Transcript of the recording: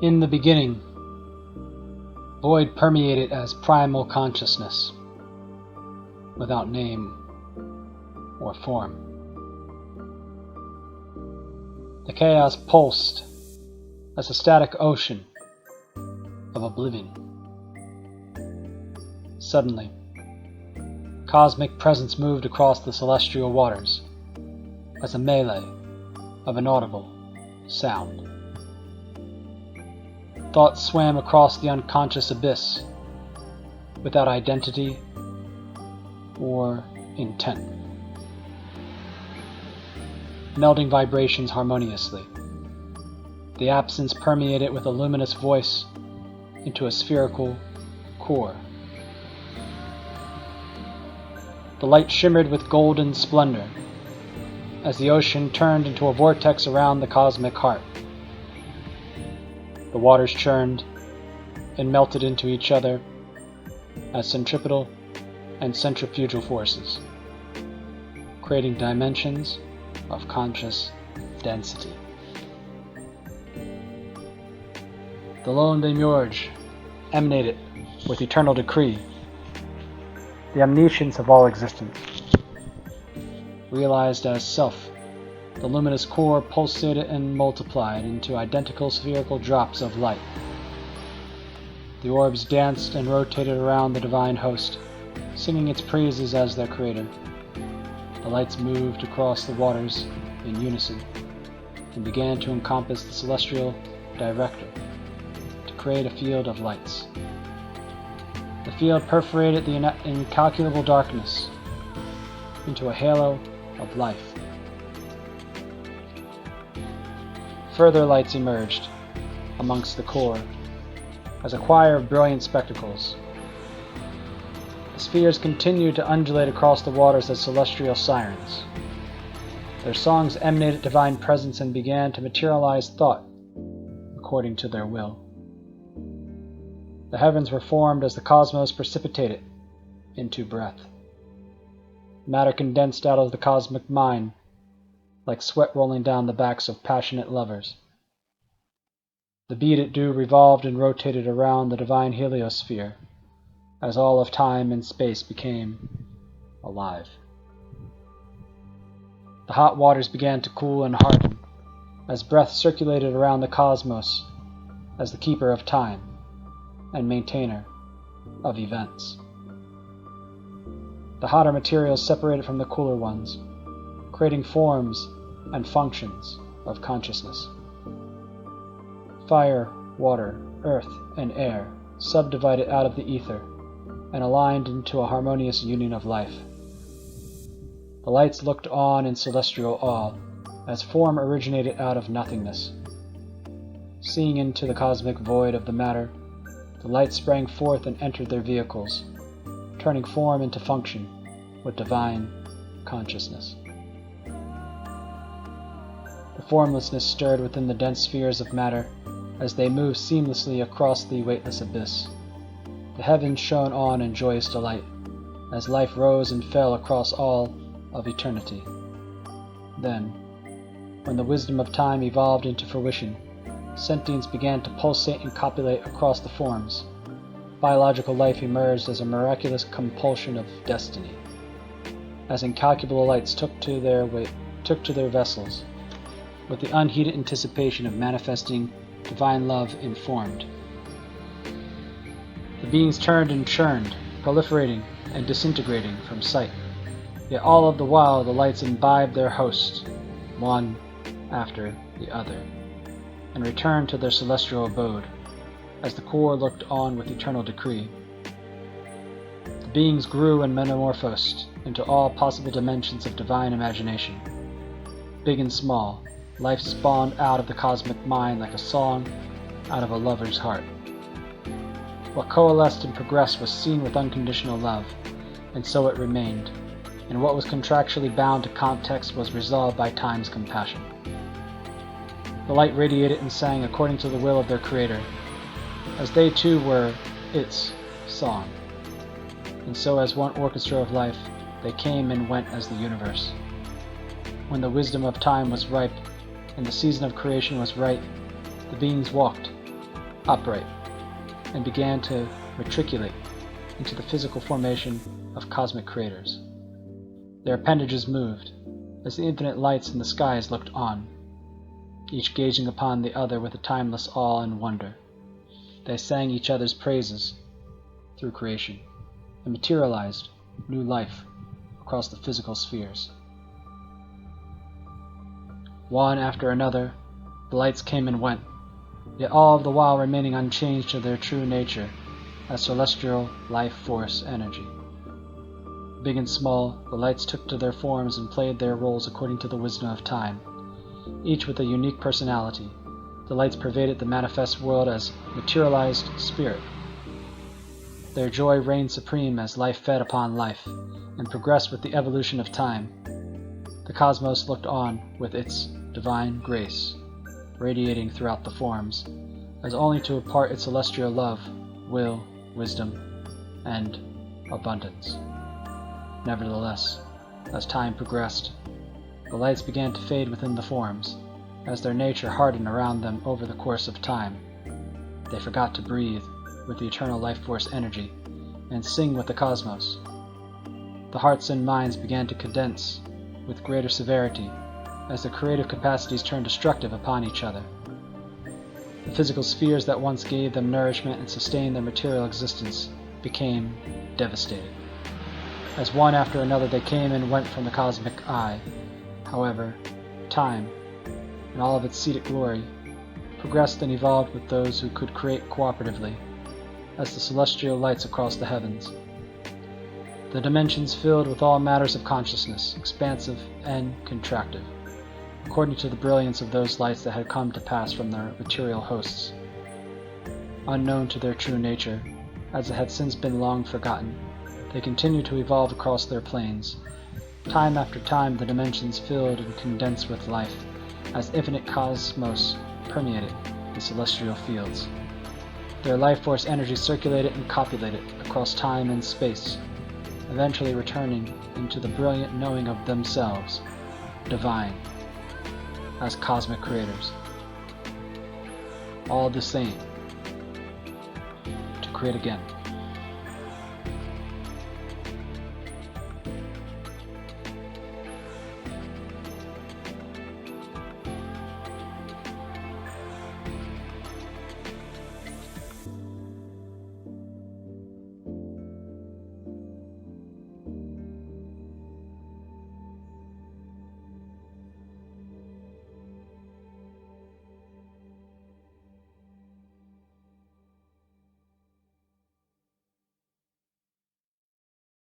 In the beginning, void permeated as primal consciousness, without name or form. The chaos pulsed as a static ocean of oblivion. Suddenly, cosmic presence moved across the celestial waters as a melee of inaudible sound. Thoughts swam across the unconscious abyss without identity or intent. Melding vibrations harmoniously. The absence permeated with a luminous voice into a spherical core. The light shimmered with golden splendor as the ocean turned into a vortex around the cosmic heart. The waters churned and melted into each other as centripetal and centrifugal forces, creating dimensions of conscious density. The lone demiurge emanated with eternal decree, the omniscience of all existence. Realized as self, the luminous core pulsated and multiplied into identical spherical drops of light. The orbs danced and rotated around the divine host, singing its praises as their creator. The lights moved across the waters in unison and began to encompass the celestial director to create a field of lights. The field perforated the incalculable darkness into a halo of life. Further lights emerged amongst the core as a choir of brilliant spectacles. The spheres continued to undulate across the waters as celestial sirens. Their songs emanated divine presence and began to materialize thought according to their will. The heavens were formed as the cosmos precipitated into breath. Matter condensed out of the cosmic mind like sweat rolling down the backs of passionate lovers. The beaded dew revolved and rotated around the divine heliosphere as all of time and space became alive. The hot waters began to cool and harden as breath circulated around the cosmos as the keeper of time and maintainer of events. The hotter materials separated from the cooler ones, creating forms and functions of consciousness. Fire, water, earth, and air subdivided out of the ether and aligned into a harmonious union of life. The lights looked on in celestial awe as form originated out of nothingness. Seeing into the cosmic void of the matter, the lights sprang forth and entered their vehicles, turning form into function with divine consciousness. The formlessness stirred within the dense spheres of matter as they moved seamlessly across the weightless abyss. The heavens shone on in joyous delight as life rose and fell across all of eternity. Then, when the wisdom of time evolved into fruition, sentience began to pulsate and copulate across the forms. Biological life emerged as a miraculous compulsion of destiny, as incalculable lights took to their vessels, with the unheeded anticipation of manifesting divine love informed. The beings turned and churned, proliferating and disintegrating from sight, yet all of the while the lights imbibed their hosts, one after the other, and returned to their celestial abode, as the core looked on with eternal decree. The beings grew and metamorphosed into all possible dimensions of divine imagination. Big and small, life spawned out of the cosmic mind like a song out of a lover's heart. What coalesced and progressed was seen with unconditional love, and so it remained, and what was contractually bound to context was resolved by time's compassion. The light radiated and sang according to the will of their creator, as they too were its song. And so as one orchestra of life, they came and went as the universe. When the wisdom of time was ripe, and the season of creation was right, the beings walked, upright and began to matriculate into the physical formation of cosmic craters. Their appendages moved as the infinite lights in the skies looked on, each gazing upon the other with a timeless awe and wonder. They sang each other's praises through creation and materialized new life across the physical spheres. One after another, the lights came and went, yet all the while remaining unchanged to their true nature as celestial life force energy. Big and small, the lights took to their forms and played their roles according to the wisdom of time, each with a unique personality. The lights pervaded the manifest world as materialized spirit. Their joy reigned supreme as life fed upon life and progressed with the evolution of time. The cosmos looked on with its divine grace, radiating throughout the forms, as only to impart its celestial love, will, wisdom, and abundance. Nevertheless, as time progressed, the lights began to fade within the forms, as their nature hardened around them over the course of time. They forgot to breathe with the eternal life force energy and sing with the cosmos. The hearts and minds began to condense with greater severity as their creative capacities turned destructive upon each other. The physical spheres that once gave them nourishment and sustained their material existence became devastated. As one after another they came and went from the cosmic eye. However, time, in all of its seated glory, progressed and evolved with those who could create cooperatively, as the celestial lights across the heavens. The dimensions filled with all matters of consciousness, expansive and contractive, according to the brilliance of those lights that had come to pass from their material hosts. Unknown to their true nature, as it had since been long forgotten, they continued to evolve across their planes. Time after time the dimensions filled and condensed with life, as infinite cosmos permeated the celestial fields. Their life force energy circulated and copulated across time and space, eventually returning into the brilliant knowing of themselves, divine, as cosmic creators. All the same, to create again.